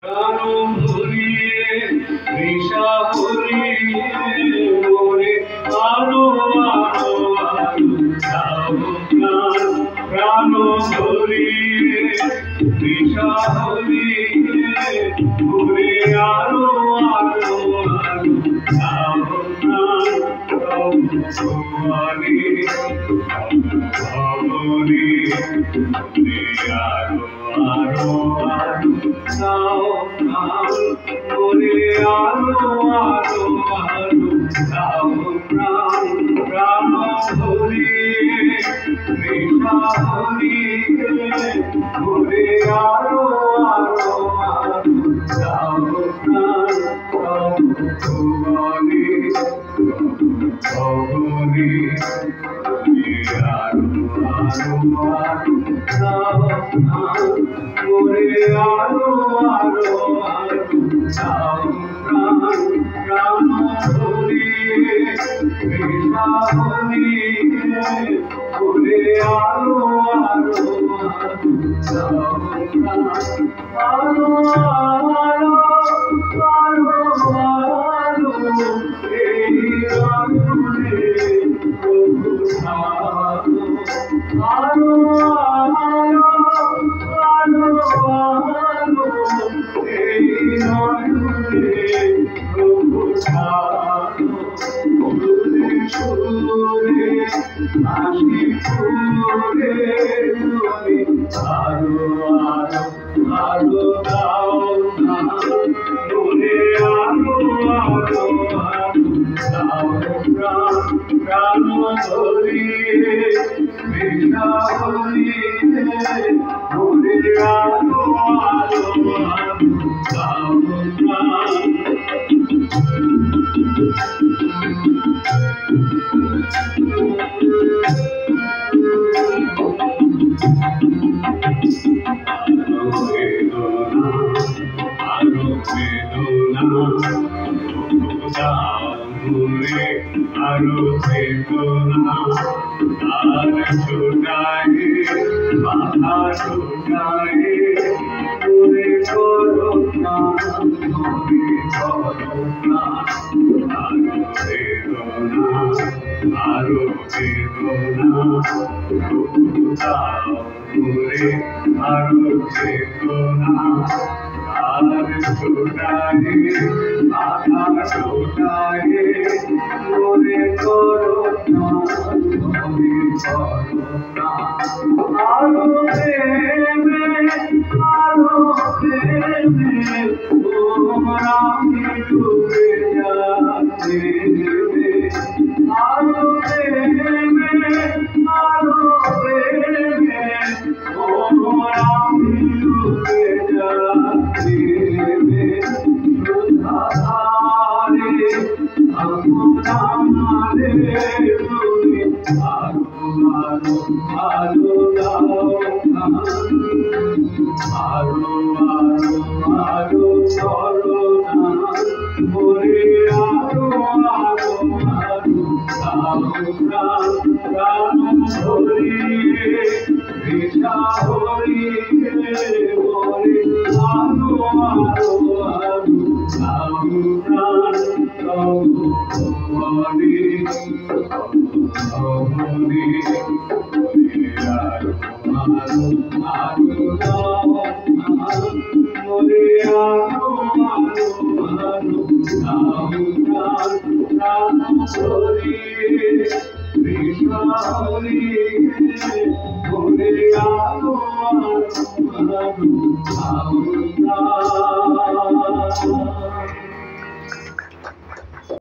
আরো ভরিয়ে নেশা ভরিয়ে মোরে আরো আরো আরো দাও প্রাণ প্রাণ ভরিয়ে নেশা ভরিয়ে মোরে আরো আরো আরো দাও প্রাণ ভগবানে ভগবানে আরো আরো আরো দাও প্রাণ মোরে আরো আরো আরো দাও প্রাণ প্রাণ ভরিয়ে নেশা ভরিয়ে মোরে আরো আরো আরো দাও প্রাণ ভগবানে ভগবানে আরো আরো আরো দাও প্রাণ মোরে আরো আরো আরো দাও প্রাণ প্রাণ ভরিয়ে নেশা ভরিয়ে মোরে আরো আরো আরো দাও প্রাণ আরো আরো আরো আরো এই আগুনে প্রভু আরো আরো আরো আরো এই আগুনে প্রভু আরো সুরে হাসি সুরে তুমি আরো আরো আরো দাও না মোরে আরো আরো আরো দাও প্রাণ প্রাণ ধরিয়ে নেশা ভরিয়ে মোরে আরো আরো আরো দাও প্রাণ আরো বেদনা আরো বেদনা আর ছোটায় বাধা ছোটায় তোরে করো না তোরে করো না আরো বেদনা আরো বেদনা দাও তোরে আরো বেদনা আর ছোটায় বাধা ছোটায় তোরে করো না তোরে করো না আরো প্রেমে আরো প্রেমে তোমরা ডুবে যাচ্ছে আরো প্রেমে আরো প্রেমে তোমরা ডুবে যাচ্ছে সুধাধারে আপনারে তুমি আরো আরো আরো দাও আরো আরো আরো করো না মোরে আরো আরো আরো দাও প্রাণ প্রাণ ভরিয়ে নেশা ভরিয়ে মোরে আরো আরো আরো দাও প্রাণ ভগবানে ভগবানে আরো আরো আরো দাও মোরে আরো আরো আরো দাও প্রাণ প্রাণ ভরিয়ে নেশা ভরিয়ে মোরে আরো আরো আরো দাও প্রাণ